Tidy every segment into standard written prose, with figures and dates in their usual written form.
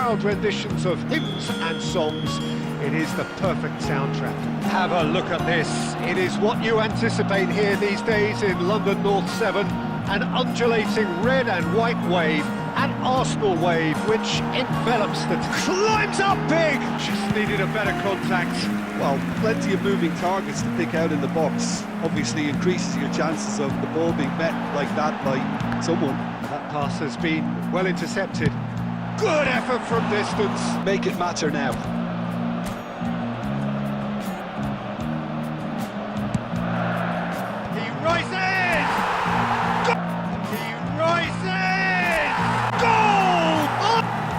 loud renditions of hymns and songs. It is the perfect soundtrack. Have a look at this. It is what you anticipate here these days in London North 7. An undulating red and white wave, an Arsenal wave which envelops the... climbs up big! Just needed a better contact. Well, plenty of moving targets to pick out in the box. Obviously increases your chances of the ball being met like that by someone. That pass has been well intercepted. Good effort from distance. Make it matter now. He rises! He rises! Goal!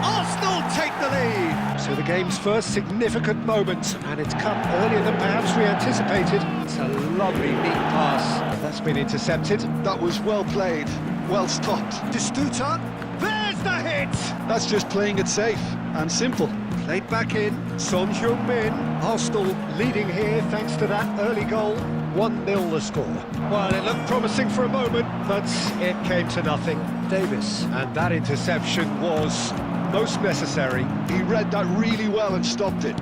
Arsenal take the lead! So the game's first significant moment, and it's come earlier than perhaps we anticipated. It's a lovely, neat pass. That's been intercepted. That was well played, well stopped. Batistuta, there's the hit! That's just playing it safe and simple. Played back in, Son Heung-min. Arsenal leading here thanks to that early goal. 1-0 the score. Well, it looked promising for a moment, but it came to nothing. Davis, and that interception was most necessary. He read that really well and stopped it.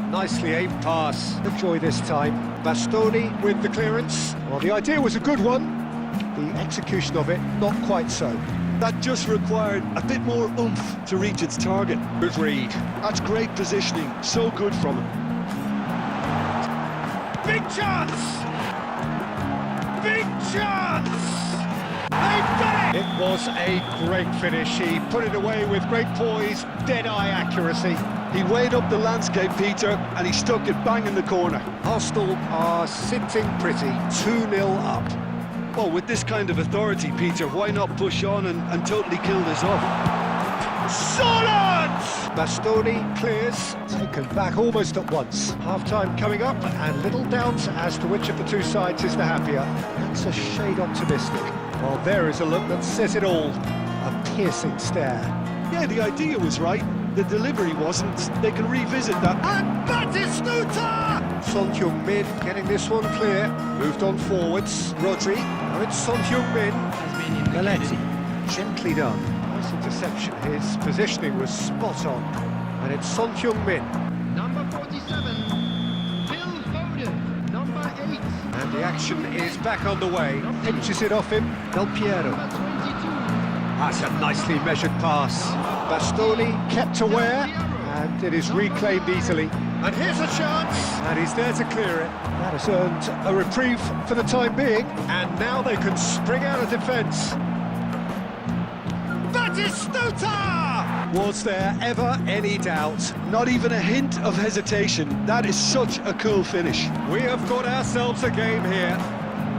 Nicely aimed pass. Enjoy this time. Bastoni with the clearance. Well, the idea was a good one. The execution of it, not quite so. That just required a bit more oomph to reach its target. Good read. That's great positioning, so good from him. Big chance! Big chance! They've done it! It was a great finish. He put it away with great poise, dead-eye accuracy. He weighed up the landscape, Peter, and he stuck it bang in the corner. Arsenal are sitting pretty, 2-0 up. Well, with this kind of authority, Peter, why not push on and totally kill this off? Solid! Bastoni clears, taken back almost at once. Half-time coming up, and little doubt as to which of the two sides is the happier. That's a shade optimistic. Well, there is a look that says it all. A piercing stare. Yeah, the idea was right. The delivery wasn't. They can revisit that. And Batistuta! Son Heung-min getting this one clear. Moved on forwards. Rodri. Now it's Son Heung-min. Galetti. Gently done. Nice interception. His positioning was spot on. And it's Son Heung-min. Number 47, Phil Foden. Number 8. And the action is back on the way. Pinches it off him. Del Piero. Number 22. That's a nicely measured pass. Bastoni kept aware, and it is reclaimed easily. And here's a chance, and he's there to clear it. That has earned a reprieve for the time being, and now they can spring out of defence. Batistuta! Was there ever any doubt? Not even a hint of hesitation. That is such a cool finish. We have got ourselves a game here.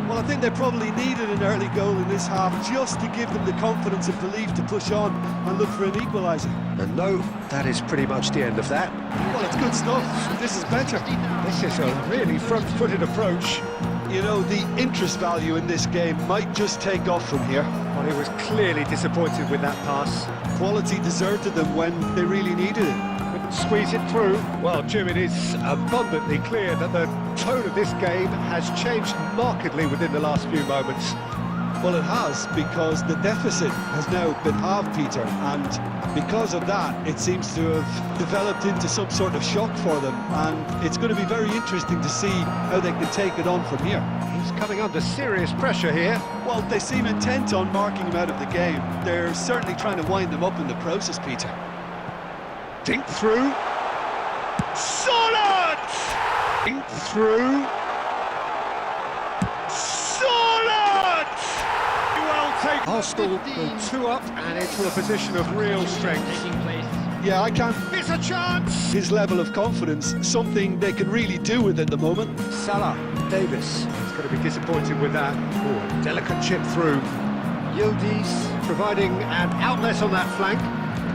Well, I think they probably needed an early goal in this half just to give them the confidence and belief to push on and look for an equaliser. And no, that is pretty much the end of that. Well, it's good stuff. This is better. This is a really front-footed approach. You know, the interest value in this game might just take off from here. Well, he was clearly disappointed with that pass. Quality deserted them when they really needed it. Couldn't squeeze it through. Well, Jim, it is abundantly clear that the tone of this game has changed markedly within the last few moments. Well, it has, because the deficit has now been halved, Peter, and because of that, it seems to have developed into some sort of shock for them, and it's going to be very interesting to see how they can take it on from here. He's coming under serious pressure here. Well, they seem intent on marking him out of the game. They're certainly trying to wind them up in the process, Peter. Dink through. Solid! Dink through. Solid! Well taken. Arsenal go 2 up and into a position of real strength. Yeah, I can't It's a chance! his level of confidence, something they can really do with at the moment. Salah, Davis. He's going to be disappointed with that. Ooh, a delicate chip through. Yildiz providing an outlet on that flank.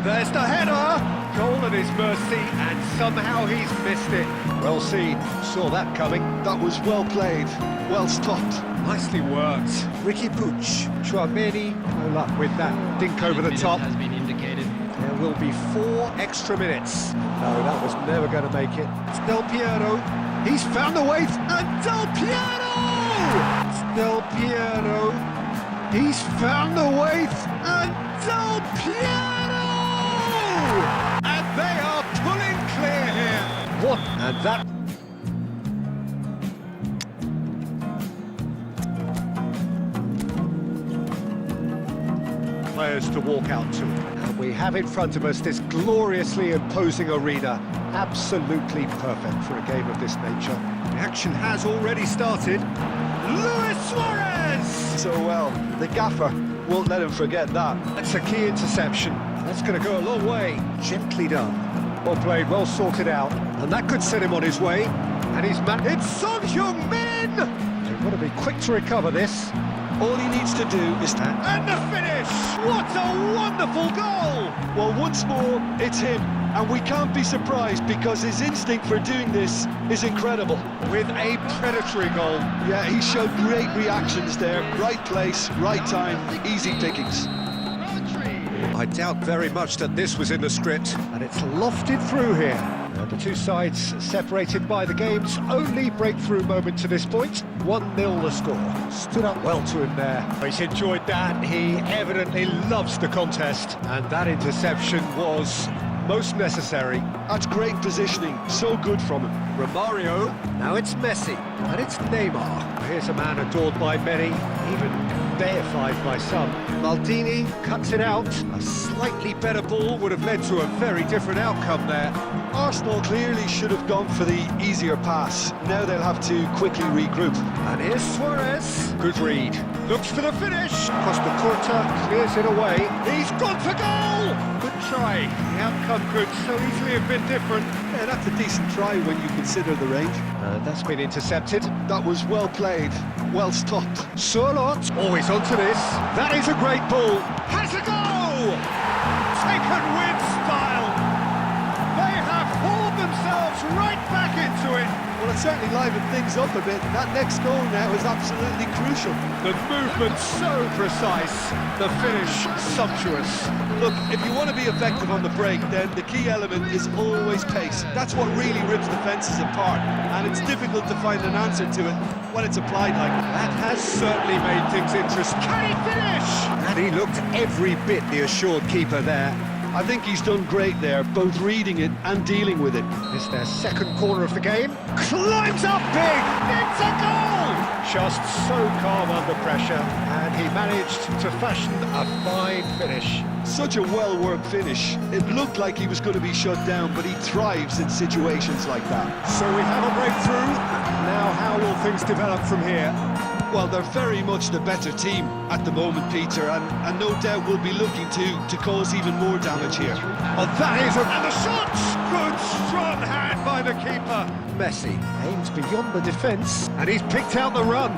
There's the header! Goal at his mercy, and somehow he's missed it. Well seen, saw that coming. That was well played, well stopped. Nicely worked. Ricky Puig, Chouameni, no luck with that dink over the top. Has been indicated. There will be 4 extra minutes. No, that was never going to make it. It's Del Piero. He's found a way, and Del Piero! It's Del Piero. He's found a way, and Del Piero! They are pulling clear here. What? And that... Players to walk out to. And we have in front of us this gloriously imposing arena. Absolutely perfect for a game of this nature. The action has already started. Luis Suarez! So well, the gaffer won't let him forget that. That's a key interception. That's going to go a long way. Gently done. Well played, well sorted out. And that could set him on his way. And he's It's Son Heung-min! They've got to be quick to recover this. All he needs to do is to... And the finish! What a wonderful goal! Well, once more, it's him. And we can't be surprised because his instinct for doing this is incredible. With a predatory goal. Yeah, he showed great reactions there. Right place, right time, easy pickings. I doubt very much that this was in the script. And it's lofted through here. And the two sides separated by the game's only breakthrough moment to this point. 1-0 the score. Stood up well to him there. He's enjoyed that. He evidently loves the contest. And that interception was most necessary. That's great positioning. So good from him. Romario. Now it's Messi. And it's Neymar. Here's a man adored by many, even deified by some. Maldini cuts it out. A slightly better ball would have led to a very different outcome there. Arsenal clearly should have gone for the easier pass. Now they'll have to quickly regroup. And here's Suarez. Good read. Looks for the finish. Costa Curta clears it away. He's gone for goal! Good try. The outcome could so easily have been different. Yeah, that's a decent try when you consider the range. That's been intercepted. That was well played, well stopped. Surlot, always onto this. That is a great ball. Has a go! Taken with style. They have hauled themselves right back into it. Well, it certainly livened things up a bit. That next goal now is absolutely crucial. The movement so precise, the finish sumptuous. Look, if you want to be effective on the break, then the key element is always pace. That's what really rips defences apart, and it's difficult to find an answer to it when it's applied like that. That has certainly made things interesting. Can he finish? And he looked every bit the assured keeper there. I think he's done great there, both reading it and dealing with it. It's their second corner of the game. Climbs up big! It's a goal! Just so calm under pressure, and he managed to fashion a fine finish. Such a well-worked finish. It looked like he was going to be shut down, but he thrives in situations like that. So we have a breakthrough. Now how will things develop from here? Well, they're very much the better team at the moment, Peter, and no doubt will be looking to cause even more damage here. Oh, that is and the shot! Good, strong hand by the keeper. Messi aims beyond the defence, and he's picked out the run.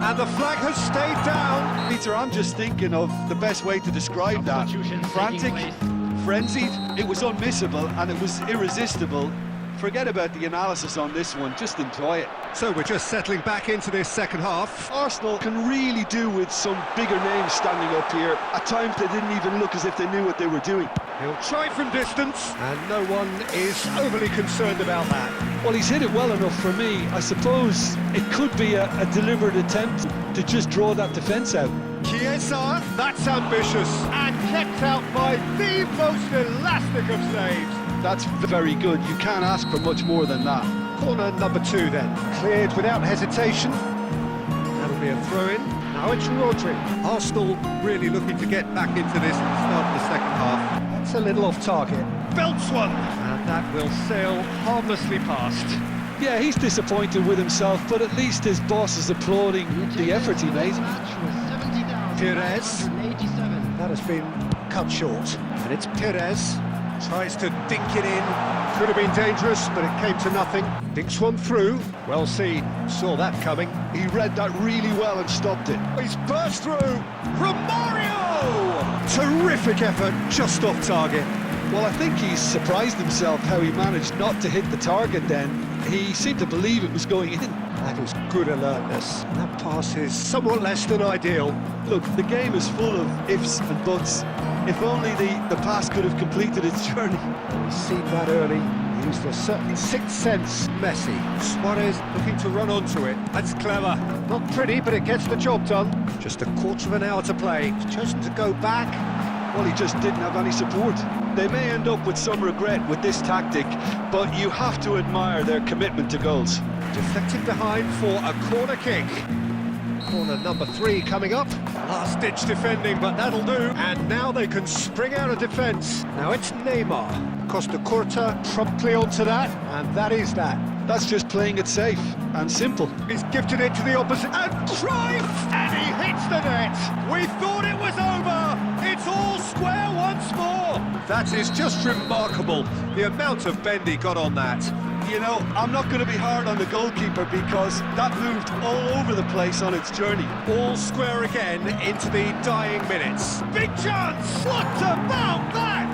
And the flag has stayed down. Peter, I'm just thinking of the best way to describe that. Frantic, frenzied, it was unmissable, and it was irresistible. Forget about the analysis on this one, just enjoy it. So we're just settling back into this second half. Arsenal can really do with some bigger names standing up here. At times they didn't even look as if they knew what they were doing. He'll try from distance, and no one is overly concerned about that. Well, he's hit it well enough for me. I suppose it could be a deliberate attempt to just draw that defence out. Chiesa, that's ambitious, and kept out by the most elastic of saves. That's very good. You can't ask for much more than that. Corner number 2 then. Cleared without hesitation. That'll be a throw-in. Now it's Rodri. Arsenal really looking to get back into this at the start of the second half. That's a little off target. Belts one! And that will sail harmlessly past. Yeah, he's disappointed with himself, but at least his boss is applauding the effort he made. Perez. That has been cut short. And it's Perez. Tries to dink it in. Could have been dangerous, but it came to nothing. Dinks one through. Well seen. Saw that coming. He read that really well and stopped it. He's burst through. Romario! Terrific effort, just off target. Well, I think he's surprised himself how he managed not to hit the target then. He seemed to believe it was going in. That was good alertness. That pass is somewhat less than ideal. Look, the game is full of ifs and buts. If only the pass could have completed its journey. He's seen that early. He used a certain sixth sense. Messi. Suarez looking to run onto it. That's clever. Not pretty, but it gets the job done. Just a quarter of an hour to play. He's chosen to go back. Well, he just didn't have any support. They may end up with some regret with this tactic, but you have to admire their commitment to goals. Deflected behind for a corner kick. Corner number 3 coming up. Last-ditch defending, but that'll do. And now they can spring out of defence. Now it's Neymar. Costa Curta promptly onto that, and that is that. That's just playing it safe and simple. He's gifted it to the opposite, and Cruyff! And he hits the net! We thought it was over! It's all square once more! That is just remarkable, the amount of bend he got on that. You know, I'm not going to be hard on the goalkeeper because that moved all over the place on its journey. All square again into the dying minutes. Big chance! What about that?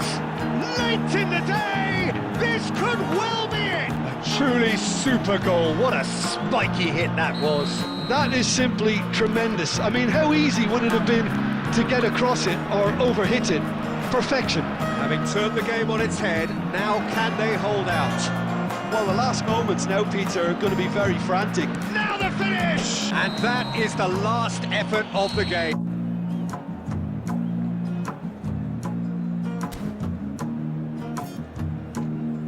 Late in the day, this could well be it! A truly super goal. What a spiky hit that was. That is simply tremendous. I mean, how easy would it have been to get across it or overhit it? Perfection. Having turned the game on its head, now can they hold out? Well, the last moments now, Peter, are going to be very frantic. Now the finish! And that is the last effort of the game.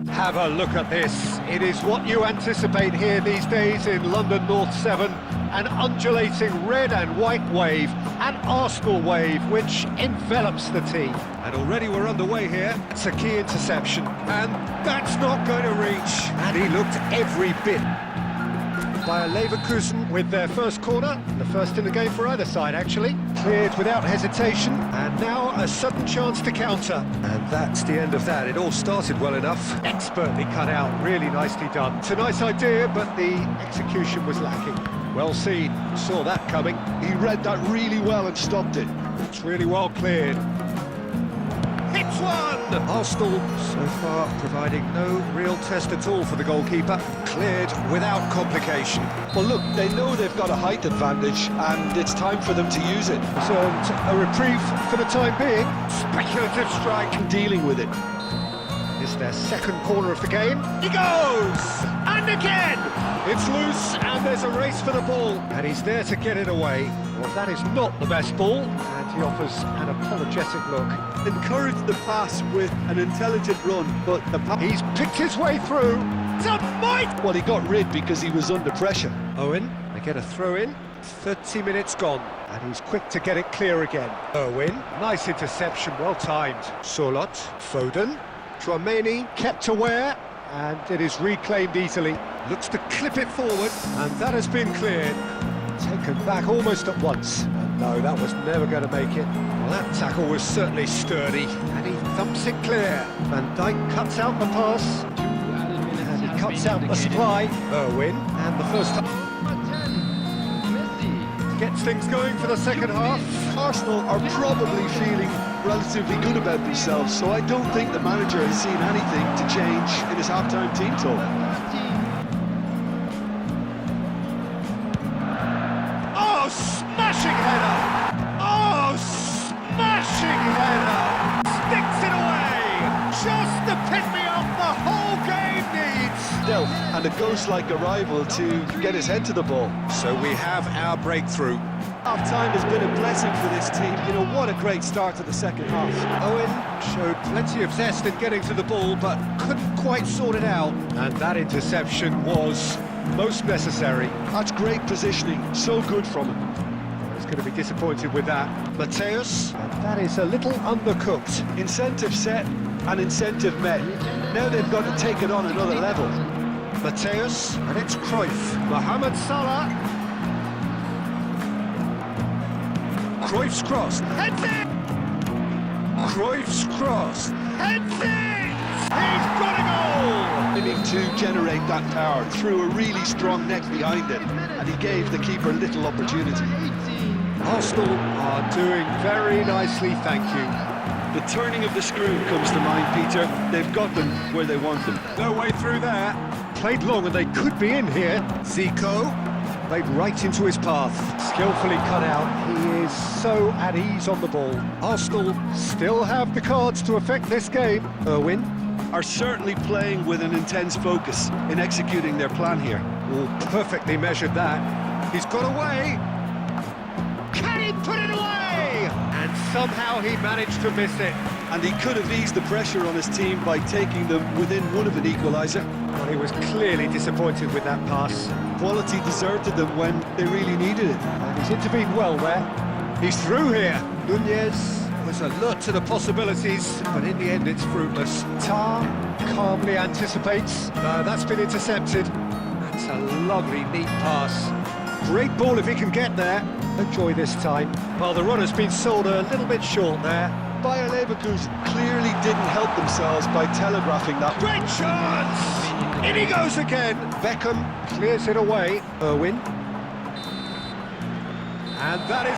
Have a look at this. It is what you anticipate here these days in London North 7. An undulating red and white wave, an Arsenal wave which envelops the team. And already we're underway here. It's a key interception, and that's not going to reach. And he looked every bit. By Leverkusen with their first corner, the first in the game for either side actually. Cleared without hesitation, and now a sudden chance to counter. And that's the end of that. It all started well enough. Expertly cut out, really nicely done. It's a nice idea, but the execution was lacking. Well seen, saw that coming. He read that really well and stopped it. It's really well cleared. Hits one! Arsenal so far providing no real test at all for the goalkeeper. Cleared without complication. Well, look, they know they've got a height advantage, and it's time for them to use it. So a reprieve for the time being. Speculative strike. Dealing with it. It's their second corner of the game. He goes! And again! It's loose, and there's a race for the ball. And he's there to get it away. Well, that is not the best ball. And he offers an apologetic look. Encourage the pass with an intelligent run, but the pass... He's picked his way through. Dynamite! Well, he got rid because he was under pressure. Owen, they get a throw in. 30 minutes gone. And he's quick to get it clear again. Owen, nice interception, well timed. Solot, Foden. Dramani kept aware, and it is reclaimed easily. Looks to clip it forward, and that has been cleared. Taken back almost at once. And no, that was never going to make it. Well, that tackle was certainly sturdy, and he thumps it clear. Van Dijk cuts out the pass, and he cuts out the supply. Irwin, and the first time. Gets things going for the second half. Arsenal are probably feeling relatively good about themselves, so I don't think the manager has seen anything to change in his half-time team talk. Oh, smashing header! Oh, smashing header! Sticks it away! Just the pick-me-up the whole game needs! Stealth and a ghost-like arrival to get his head to the ball. So we have our breakthrough. Half-time has been a blessing for this team. You know, what a great start to the second half. Owen showed plenty of zest in getting to the ball, but couldn't quite sort it out. And that interception was most necessary. That's great positioning, so good from him. He's going to be disappointed with that. Mateus, and that is a little undercooked. Incentive set and incentive met. Now they've got to take it on another level. Mateus, and it's Cruyff. Mohamed Salah. Cruyff's cross. Heads it! Cruyff's cross. Heads it! He's got a goal! Needing to generate that power through a really strong neck behind it, and he gave the keeper little opportunity. Arsenal are doing very nicely, thank you. The turning of the screw comes to mind, Peter. They've got them where they want them. No way through there. Played long and they could be in here. Zico played right into his path. Skillfully cut out. He is so at ease on the ball. Arsenal still have the cards to affect this game. Irwin are certainly playing with an intense focus in executing their plan here. perfectly measured that. He's got away. Can he put it away? And somehow he managed to miss it. And he could have eased the pressure on his team by taking them within one of an equaliser. Well, he was clearly disappointed with that pass. Quality deserted them when they really needed it. And he's intervened well there. He's through here. Nunez was alert to the possibilities, but in the end it's fruitless. Tar calmly anticipates. That's been intercepted. That's a lovely, neat pass. Great ball if he can get there. Enjoy this time. Well, the runner's been sold a little bit short there. Bayer Leverkusen clearly didn't help themselves by telegraphing that. Great chance! In he goes again. Beckham clears it away. Irwin. And that is...